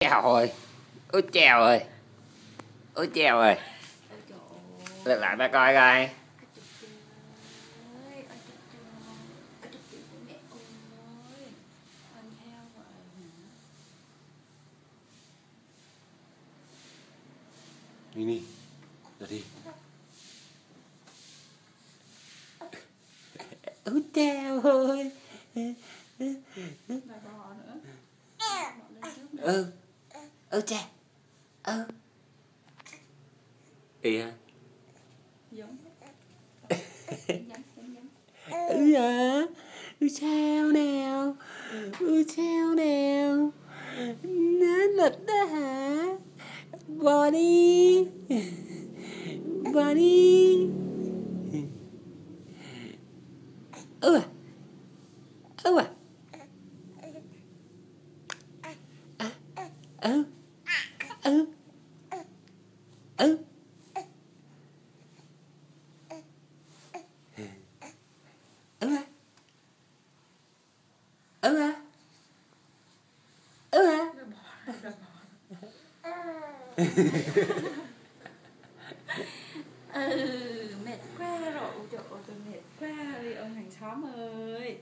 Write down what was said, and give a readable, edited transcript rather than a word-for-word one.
Chào ơi, ôi chào ơi, ôi chào ơi, lên lại ba coi coi. Mini, ra đi. Ôi chào ơi. Là bò nữa. Ôi chà. Ê Giống. À, sao nào, sao nào, nó lịch đó hả, bò đi, bò đi. À, à, ừ, ừ, ừ. Mệt quá rồi. Ôi trời ơi, tôi mệt quá đi ông hàng xóm ơi.